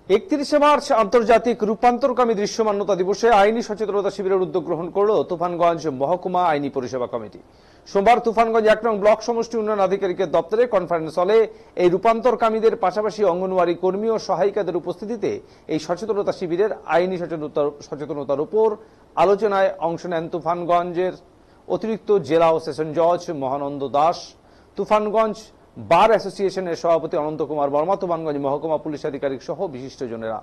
31শে March আন্তর্জাতিক রূপান্তরকামী দৃশ্যমান্যতা দিবসে আইনি সচেতনতা শিবিরের উদ্যোগ গ্রহণ করল তুফানগঞ্জ মহকুমা আইনি পরিষেবা কমিটি। সোমবার তুফানগঞ্জ 1 নং ব্লক সমষ্টি উন্নয়ন আধিকারিকের দপ্তরে কনফারেন্স হলে এই রূপান্তরকামীদের পাশাপাশি অঙ্গনওয়াড়ি কর্মী ও সহায়িকাদের উপস্থিতিতে এই সচেতনতা শিবিরের আইনি সচেতনতার উপর আলোচনায় অংশ নেন তুফানগঞ্জের অতিরিক্ত জেলা ও সেশন জজ মহানন্দ দাস, তুফানগঞ্জ বার অ্যাসোসিয়েশনের সভাপতি অনন্ত কুমার বর্মা, তুফানগঞ্জ মহকুমা পুলিশ আধিকারিক সহ বিশিষ্টজনেরা।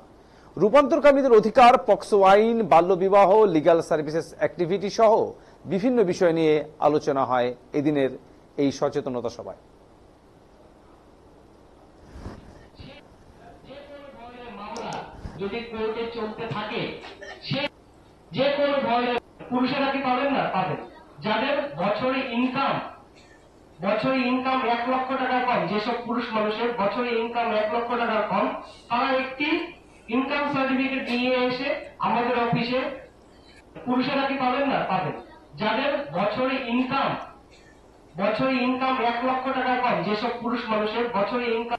রূপান্তরকামীদের অধিকার, পক্সো আইন, বাল্যবিবাহ, লিগ্যাল সার্ভিসেস অ্যাক্টিভিটি সহ বিভিন্ন বিষয় নিয়ে আলোচনা হয় এদিনের এই সচেতনতা সভায়। যদি কোর্টে চলতে থাকে সে যে কোনো ভয়ে পুরুষেরা কি পাবেন না, পাবেন। যাদের বছরে ইনকাম 1 লক্ষ টাকার কম, যেসব পুরুষ মানুষের বছরে ইনকাম 1 লক্ষ টাকার কম, তারা একটি ইনকাম সার্টিফিকেট নিয়ে এসে আমাদের অফিসে, পুরুষেরা কি পাবেন না, পাবেন। যাদের বছরে ইনকাম 1 লক্ষ টাকার কম, যেসব পুরুষ মানুষের বছরে ইনকাম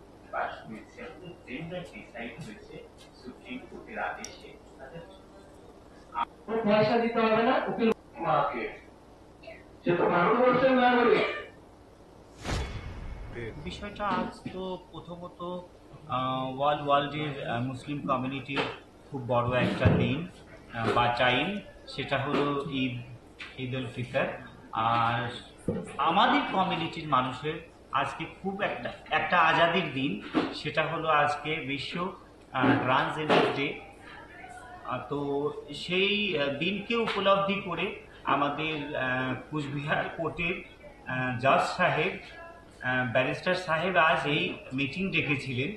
পয়সা দিতে হবে না উকিল মাকে, সে তো ভারতবর্ষের নাগরিক। বিষয়টা আজ তো প্রথমত ওয়ার্ল্ডের মুসলিম কমিউনিটির খুব বড় একটা দিন বা টাইম, সেটা হলো ঈদ উল ফিতর। আর আমাদের কমিউনিটির মানুষের আজকে খুব একটা আজাদির দিন, সেটা হলো আজকে বিশ্ব ট্রান্সজেন্ডার ডে। তো সেই দিনকে উপলব্ধি করে আমাদের কুচবিহার কোর্টের জজ সাহেব, ব্যারিস্টার সাহেব আজ এই মিটিং ডেকেছিলেন।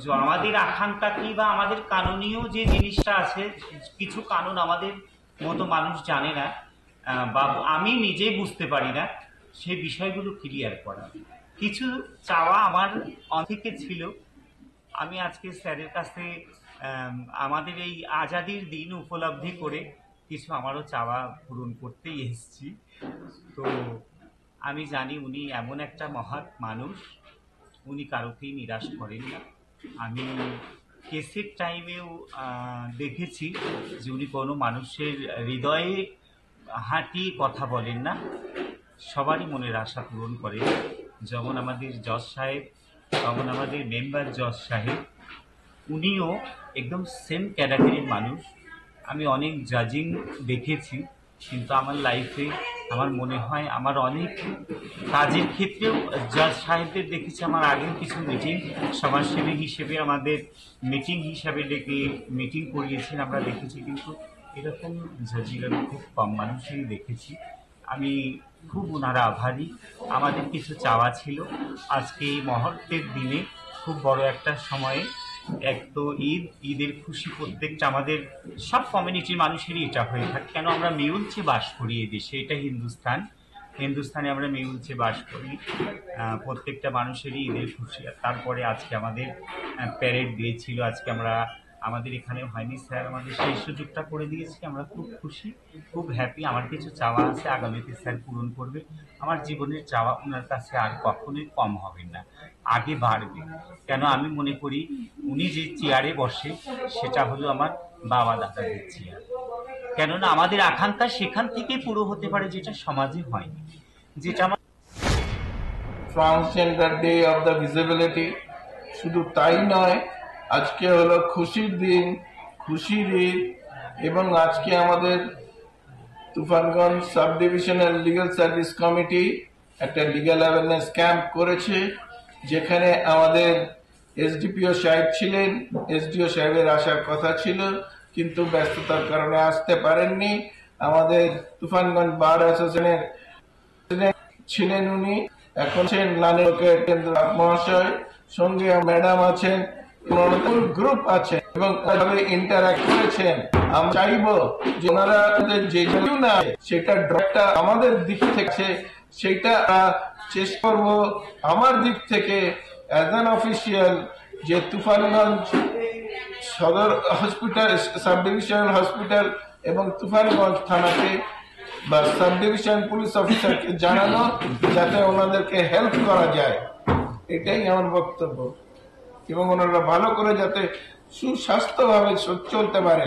যে আমাদের আকাঙ্ক্ষা কী বা আমাদের কানুনীয় যে জিনিসটা আছে, কিছু কানুন আমাদের মতো মানুষ জানে না বা আমি নিজেই বুঝতে পারি না, সেই বিষয়গুলো ক্লিয়ার করা। কিছু চাওয়া আমার অনেকে ছিল। আমি আজকে স্যারের কাছে আমাদের এই আজাদির দিন উপলব্ধি করে কিছু আমারও চাওয়া পূরণ করতেই এসেছি। তো আমি জানি উনি এমন একটা মহৎ মানুষ, উনি কারোকেই নিরাশ করেন না। আমি কেসের টাইমেও দেখেছি যে উনি কোনো মানুষের হৃদয়ে হাঁটিয়ে কথা বলেন না, সবারই মনের আশা পূরণ করেন। যেমন আমাদের জজ সাহেব, যেমন আমাদের মেম্বার জজ সাহেব, উনিও একদম সেম ক্যাটাগরির মানুষ। আমি অনেক জাজিং দেখেছি, কিন্তু আমার লাইফে আমার মনে হয় আমার অনেক কাজের ক্ষেত্রেও জজ সাহেবদের দেখেছি। আমার আগেও কিছু মিটিং সমাজসেবী হিসেবে আমাদের মিটিং হিসাবে ডেকে মিটিং করিয়েছেন, আমরা দেখেছি, কিন্তু এরকম জাজিং আমি খুব কম মানুষই দেখেছি। আমি খুব ওনারা আভারী। আমাদের কিছু চাওয়া ছিল আজকে এই মুহূর্তের দিনে, খুব বড় একটা সময়ে। এক তো ঈদের খুশি প্রত্যেকটা আমাদের সব কমিউনিটির মানুষেরই এটা হয়ে থাকে। কেন আমরা মিউলছে বাস করি এই দেশে, এটা হিন্দুস্তানে আমরা মিউলছে বাস করি। প্রত্যেকটা মানুষেরই ঈদের খুশি। আর তারপরে আজকে আমাদের প্যারেড দিয়েছিল, আজকে আমাদের এখানে হয়নি, স্যার আমাদের সেই সুযোগটা করে দিয়েছি। আমরা খুব খুশি, খুব হ্যাপি। আমার কিছু চাওয়া আছে, আগামীতে স্যার পূরণ করবে। আমার জীবনের চাওয়া ওনার কাছে আর কখনোই কম হবে না, আগে বাড়বে। কেন আমি মনে করি উনি যে চেয়ারে বসে সেটা হলো আমার বাবা দাদাদের চেয়ার। কেননা আমাদের আকাঙ্ক্ষা সেখান থেকেই পুরো হতে পারে, যেটা সমাজে হয়নি। যেটা আমার transgender day of the visibility, শুধু তাই নয়, আজকে হলো খুশির দিন, খুশির ঈদ। এবং আজকে আমাদের Tufanganj sub divisional legal service committee একটা লিগ্যাল অ্যাওয়ারনেস ক্যাম্প করেছে, যেখানে আমাদের এসডিপিও সাহেব ছিলেন। এসডিও সাহেবের আসার কথা ছিল, কিন্তু ব্যস্ততার কারণে আসতে পারেননি। আমাদের তুফানগঞ্জ বার অ্যাসোসিয়েশনের ছিলেন উনি, এখন কেন্দ্র মহাশয়, সঙ্গে ম্যাডাম আছেন, গ্রুপ আছে এবং ইন্টারঅ্যাক্ট করেছেন। আমরা চাইবো যে ওনারা যে না সেটা ড্রপটা আমাদের দিক থেকে সেটা চেষ্টা করবো আমার দিক থেকে অ্যাজ অ্যান অফিসিয়াল, যে তুফানগঞ্জ সদর হসপিটাল, সাব ডিভিশনাল হসপিটাল এবং তুফানগঞ্জ থানাকে বা সাব ডিভিশন পুলিশ অফিসারকে জানানো, যাতে ওনাদেরকে হেল্প করা যায়। এটাই আমার বক্তব্য। এবং ওনারা ভালো করে যাতে সুস্বাস্থ্যভাবে চলতে পারে